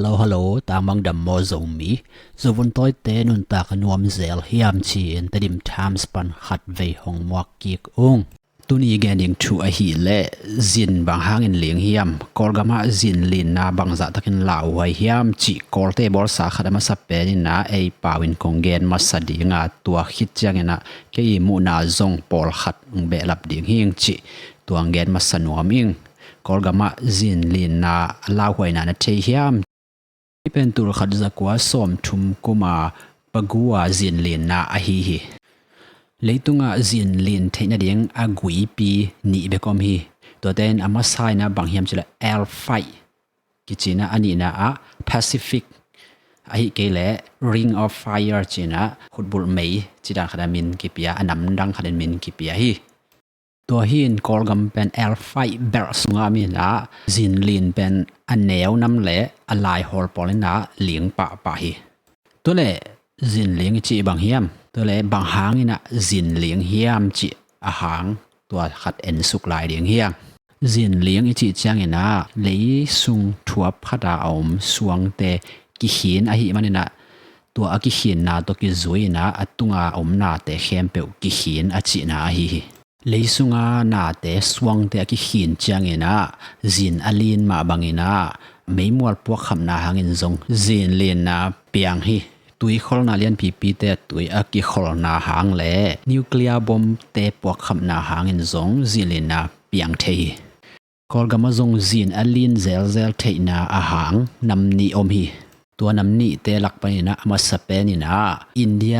Hello, tamang dammo zomi. Zovun toy te nun ta ka nuam zel hiam chi in tadim tam span khat vei hong muak kik ung. Tuni gening chu a hi le zin bang hangin ling hiam Kawlgam zin lin na bang za takin lau wai hiam chi kolte bor sa khadama sa penin na ei pawin kongen masadi nga tua khit changena ke I muhna zong pol khat be lap ding hing chi tuang gen masanuam ing Kawlgam zin lin na lau wai na te hiam pen tur khat zakwa som thum kuma pagua zin lin na a hi leitunga zin lin theina ding agui pi ni bekom hi to ten ama sai na bang hiam chila l5 kichina ani na a pacific a hi ke le ring of fire china khutbul mei chida khadamin kipia anam dang khaden min kipia hi to hin Kawlgam pen l5 ber sunga mi na zin lin pen aneu nam le alai hol polina ling pa hi to le zin ling chi bang hiamตัวเลยบางหางนี่นะจินเลี้ยงเฮียมจีอาหางตัวขัดเอ็นสุกลายเลี้ยงเฮียงจินเลี้ยงอีจีเจียงนี่นะเลยซุงทัวพัดาอมสวงเตกิหินอาหิมันนี่นะตัวอากิหินนะตัวกิจุยนะอัตุงอาอมนาเตเข้มเปียวกิหินอาจีนะอาหิเลยซุงอานาเตสวงเตอากิหินเจียงนี่นะจินอลีนมาบางนี่นะไม่มัวพวกคำนาหางอินซงจินเลียนนะเปียงหิตุยขอลนาเลียนพีเตตุยอากิขอลนาหางเล่นิวเคลียร์บอมเตปวกคำนาหางอินซงจิเลนาเปียงเทKawlgamซงจินอลีนเซลเทนาอาหางนำนีอมฮีตัวนำนีเตลักไปนะมาสเปนินะอินเดีย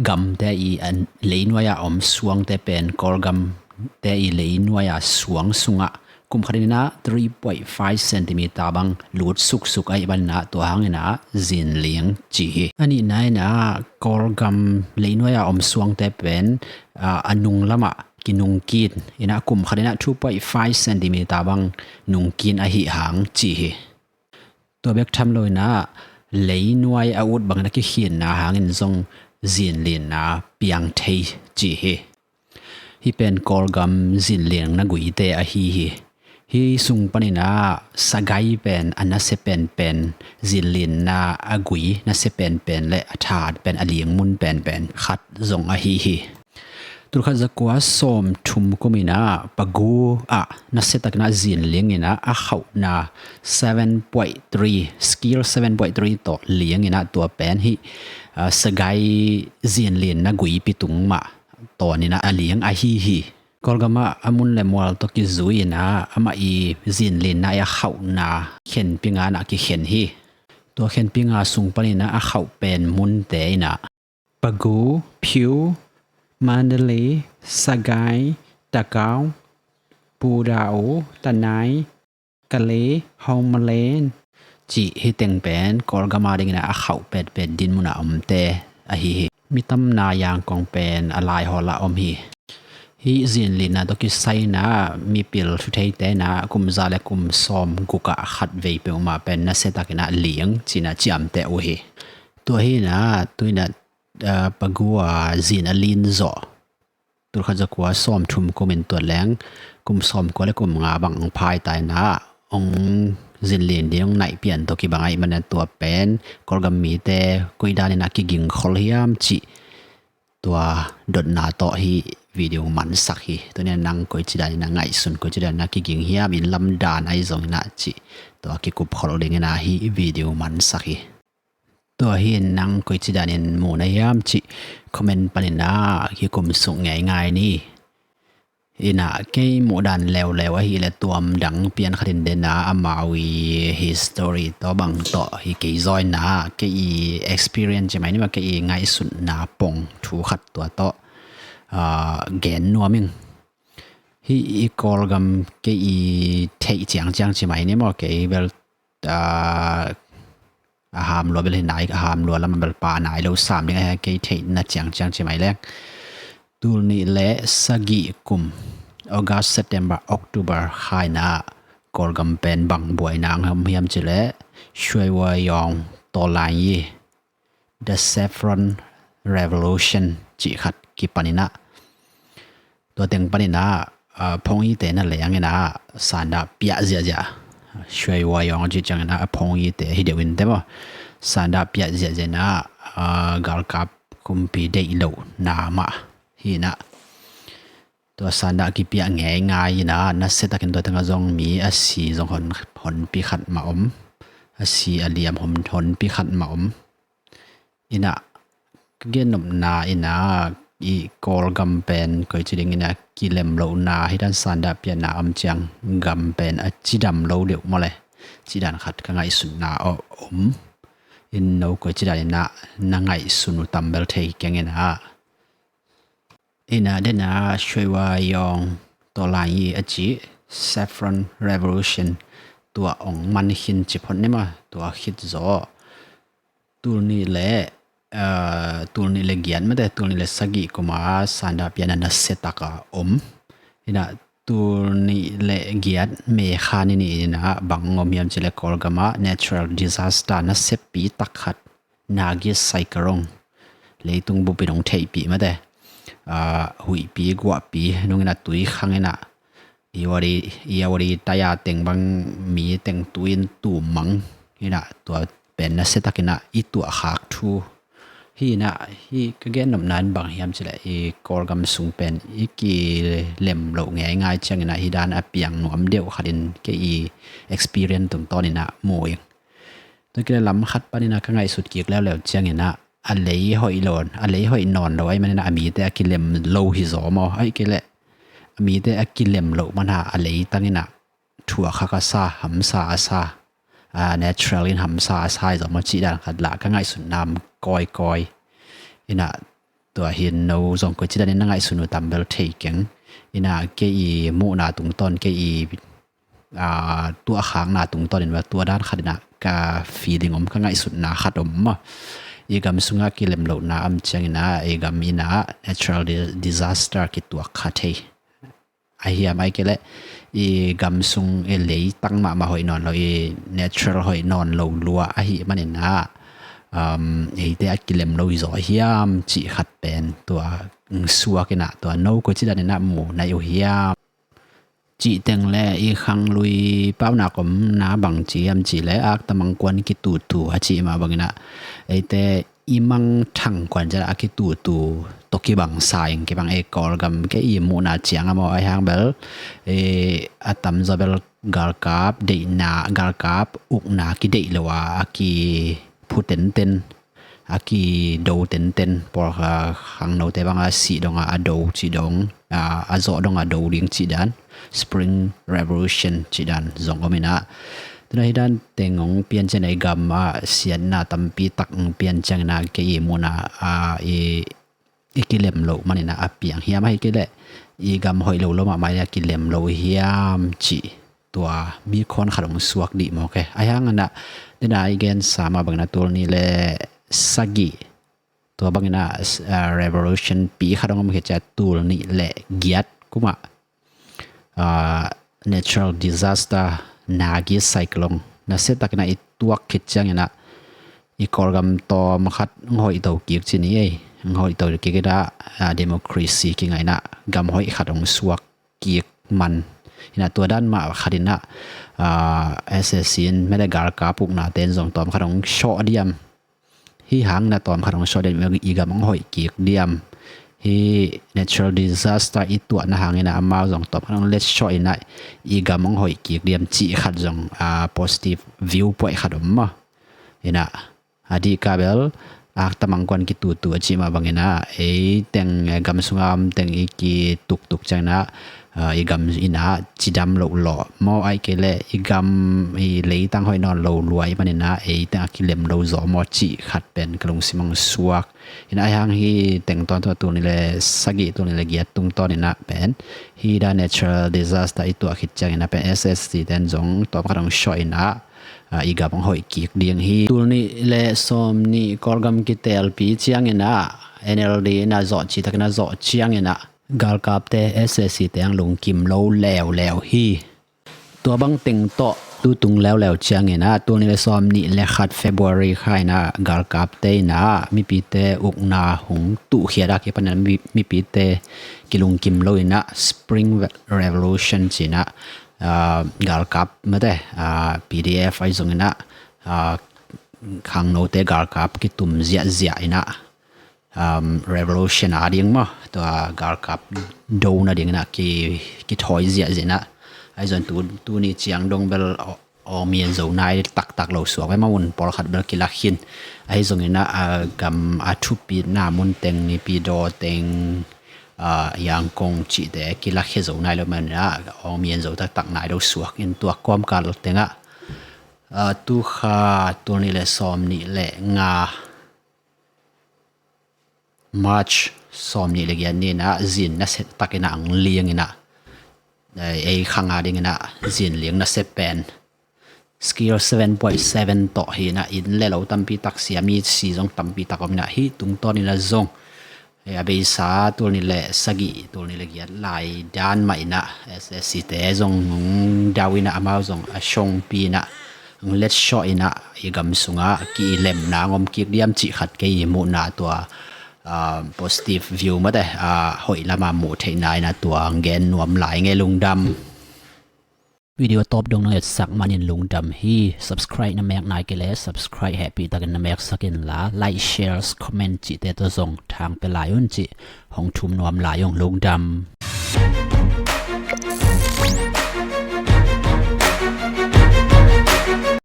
กัมเตอีอันเลนวายอมสวงเตเป็นKawlgamเตอีเลนวายสวงสุงะกุมขดินะ 3.5 cm บังหลุดสุกไอ้บันนะตัวหางนะจินเลี้ยงจีอันนี้นายนะKawlgamเลยน้อยอมสวงแต่เป็นอนุงละมะกินุงกินอินะกุมขดินะ 2.5 cm บังนุงกินอหิหางจีตัวเบกทำเลยนะเลยน้อยอาวุธบังนักเขียนนะหางอินทรงจินเลียนนะเปียงเทจีที่เป็นKawlgamจินเลียงนักกุยเตอหิฮีซุงปนินาสกายเป็นอันนัสเป็นจิลินนาอากุยนัสเป็นและอาถาดเป็นอเลียงมุนเป็นขัดจงอาฮีตุขัดจะกว่าสมทุมกุมินาปะกูนัสตักนาจินเลียงนะอาเขานา 7.3 skill 7.3 ต่อเลียงนะตัวเป็นฮีสกายจินเลียนนากุยปิตุงมาตัวนี้นะอเลียงอาฮีKawlgam amun le mual to ki zui na ama I zin lin na ya khau na khen pinga na ki khen hi to khen pinga sung pani na a khau pen mun te na pagu phiu mandalay sagai takau pudao tanai kale homalen chi hi teng pen Kawlgam ding na a khau pen din muna te a hi mitam na yang kong pen alai hola hi hi zin lin na to ki sai na mi pil thu thei te na kum za le kum som guka khat vei pe ma pen na se takina liang china chiam te o hi to hi na tuina pagua zin alin zo tur kha jakwa som thum komen to leng kum som ko le kum nga bang phai tai na ong zin lin ding nai pian to ki bangai man to pen Kawlgam mi te koida na ki ging khol hiam chiตัวดดนาต่อฮีวิดีโอมันสักฮีตัวนี้นั่งคุยจีดานี่นั่งไงสุนคุยจีดานักกิงเฮียบินลำดานไอซองน่าจีตัวกิกุบขอเลี้ยงน่าฮีวิดีโอมันสักฮีตัวฮีนั่งคุยจีดานี่หมู่ในยามจีคอมเมนต์ปนิน่ากิกุมสุงง่ายนี่อินะแค่หมู่ดันแล้วว่าฮีและตัวมดังเปลี่ยนคดินเดน่าอามาวีฮิสตอรี่ตัวบังต่อฮีเกย์จอยน่าแค่ experience ใช่ไหมนี่ว่าแค่ง่ายสุดน่าปงถูขัดตัวต่อแกนนัวมิงฮีKawlgamแค่เทเจียงใช่ไหมนี่ว่าแค่เบลหามรัวเบลไหนหามรัวแล้วมันเบลป่าไหนเราสามยังไงแค่เทน่าเจียงใช่ไหมแรกตูนี่เละสกีกุมAugust September OctoberไฮนะKawlgamเป็นบังบวยนางหำเฮียมจิเละช่วยวายองตัวลาย The Saffron Revolution จิขัดกิปนินะตัวเต็งปนินะพงอีเตนั่นแหละยังไงนะสารดาเปียเจีย ช่วยวายองจิจังนะพงยีเตฮิเดวินเตมสันดาเปียเจเจนะกาลกับคุมปีเดอิโลนามาฮีนะตัวสันดากิเปียง่ายนะนัสเซตักินตัวตั้งจงมีอาศีจงหนปีขัดมาอาศีอเลียมหนปีขัดมาอินะเกนนมนาอินะอีกอลกัมเป็นก็จะดึงอินะกิเลมโลนาให้ด้านสันดาเปียนาจังกัมเป็นจิดัมโลเดียวมาเลยจิดันขัดก็ง่ายสุดนาอินโนก็จะได้นะง่ายสุดตัมเบลเทกิงอินะอินะเดนะช่วยวายองตัวลายอจิ saffron revolution ตัวองมันหินจิพนนี่มาตัวคิดโซตัวนี้แหละตัวนี้เลยเกียนไม่ได้ตัวนี้เลยสกิกุมาสันดาเปียนันเซตักอินะตัวนี้เลยเกียนเมฆานี่นะบางงอมยามจะเลยกอลกามา natural disaster นัสเซปีตักขัด Nagis Cyclone เลยตุงบุปผงเทปีไม่ได้หุยปีกว่าปีนุ่งนะตุยขังนะอีวารีตายาเต็งบางมีเต็งตุยตูมังนี่นะตัวเป็นนัสเซตักนะอีตัวหักทูฮีนะฮีก็แก่นำนั้นบางยามจะเลยกอลกำสุงเป็นอีกีเล่มโลง่ายจังนะฮีดานอเปียงหนวมเดียวขัดินก็experience ตรงตอนนี้นะโมยตัวก็เลยล้ำคัดปะนี่นะก็ง่ายสุดเกียกแล้วจังนะอะไรหอยหลอนอะไรหอยนอนเราไว้มันนะมีแต่กิเลมโลหิโซมอไอ้กิเลมีแต่กิเลมโลมันหาอะไรตั้งนี่นะถั่วข้ากซาหัมซาซาnatural อินหัมซาซาจะมาจีดันขัดละก็ง่ายสุดน้ำกอยอินะตัวเห็นเราสองคนจีดันนี่ง่ายสุดตัมเบลเทกิงอินะเกี่ยมุนาตุงต้นเกี่ยตัวขางนาตุงต้นเห็นว่าตัวด้านขัดนะกาฟีดิ้งก็ง่ายสุดนะขัดอีกำสุงกิเลมโลนาจังนะอีกำอินะ natural disaster กิตัวขัดไอ้เหี้ยไม่เกล้อีกำสุงเลยตั้งมาหอยนอนเราnatural หอยนอนเราลัวไอ้เหี้ยมันนะไอ้แต่กิเลมโลอิโซเฮียมจีขัดเป็นตัวสัวกันนะตัวโนก็จีดันนะหมูในเฮียมจีเต็งแลอีขังลุยเป้าหนักผมน้าบังจีมจีแลอักตะมังกวนกิตูฮัจีมาบังนะไอแต่อีมังทังกวนจะอักกิตูตกิบังสายกิบังกอลกัมแกอีมูนาเจียงอะมอไอฮังเบลอัตตัมซาเบลกาลกาบเดนากาลกาบอุกนากิเดลวาอักกิพูเต็นอากีโดเต็นพอขังโนแต่บางสีดงอาโดจีดงอาโซดงอาโดเรียงจีดัน Spring Revolution จีดันจงก็มีนะตอนนี้ด้านเต็งของเปลี่ยนเจนไอกัมเสียนนาตัมปีตักเปลี่ยนจังนาเกี่ยมูนาอีกิเลมโลมันนะเปียงเฮียไม่กี่เละอีกัมหอยโลมาไม่ได้กิเลมโลเฮียมจีตัวมีคนขัดงสวกดีมั้งโอเคไอ้ยังนะเดี๋ยวนะอีกอันสามบางนะตัวนี้เลยสกิตัวบางนะrevolution ปีขัดงมันจะตัวนี้แหละเกียรติกุมาnatural disaster Nagis Cyclone นะเสร็จจากนั้นอีตัวคิดจังนะอีกอลกัมตัวมันขัดหอยตัวเกียรตินี้หอยตัวเกียรติได้democracy กี่ไงนะกัมหอยขัดงสวกเกียรติมันนะตัวด้านมาขัดินะassassin ไม่ได้การกาปุกนาเต้นส่งตอมขัดงชอเดียมฮีหางนะตอมขัดงชอเดียมอีกมังหอยเกียกเดียมฮี natural disaster อีตัวนะหางนะมาส่งตอมขัดง let's show นะอีกมังหอยเกียกเดียมจีขัดส่งpositive view ป่วยขัดมานะอดีกาเบลตะมังกวนกิตัวจีมาบังนะเต็งกำสุงามเต็งอีกีตุกจังนะอีกำอินะจีดำโลหล่อมอไอเกเลอีกำอีเลยตั้งหอยนอนโลรวยมันนะตั้งกิเลมโลจอมอจีขัดเป็นกลงสิมังสวกอินะยังฮีแต่งตอนตัวนี้เลยสกิตัวนี้เลยเกียรตุงตอนนี้นะเป็นฮีได้ natural disaster อีตัวคิดจังนะเป็น SSC แต่จงตัวกำลังช่วยนะอีกบังหอยกีกเดียงฮีตัวนี้เลสอมนี่กอลกัมกิเตลปีเชียงนะ NLD นะจอจีทักนะจอเชียงนะกาลกับเต SSC แต่ยังลงกิมโลแล้วฮีตัวบังติงโตดูตุงแล้วเชียงนะตัวนี้เลสอมนี่เลขัด February ใครนะกาลกับเตนะมีปีเตอุกนาหงตุเขียดากิปนันมีปีเตกิลงกิมโลนะ Spring Revolution จีนะ gar kap mate PDF ai zong ina khang no te gar kap ki tum zia ina revolution ading ma to gar kap do na ding na ki thoi zia zina ai zon tu ni chiang dong bel o mien zo nai tak lo suak mai ma mun por khat bel ki la khin ai zong ina gam a thu pi na mun teng ni pi do teng yang kong chi de ki la khe zo nai lo man na o mien zo tak nai do suak in tua kom kal tenga tu kha tu ni le som ni le nga March som ni le gian ni na zin na set takina ang liang ina ei khanga ding ina zin liang na se pen skill 7.7 to hi na in le lo tampi tak siami si zong tampi takom na hi tung to ni la zong ya be sa tu ni le sagi tu ni le gian lai dan mai na ssc te zong dawina amao zong a shong pi na let shot ina igam sunga ki lem na ngom ki diam chi khat ke mu na to positive view ma de hoi lama mu thei nai na tua ngen nuam lai nge lungdam video top dong na sak manin lungdam hi subscribe na mek nai ke le subscribe happy takin na mek sakin la like shares comment chi te to zong thang pe lai un chi hong thum nuam lai yong lungdam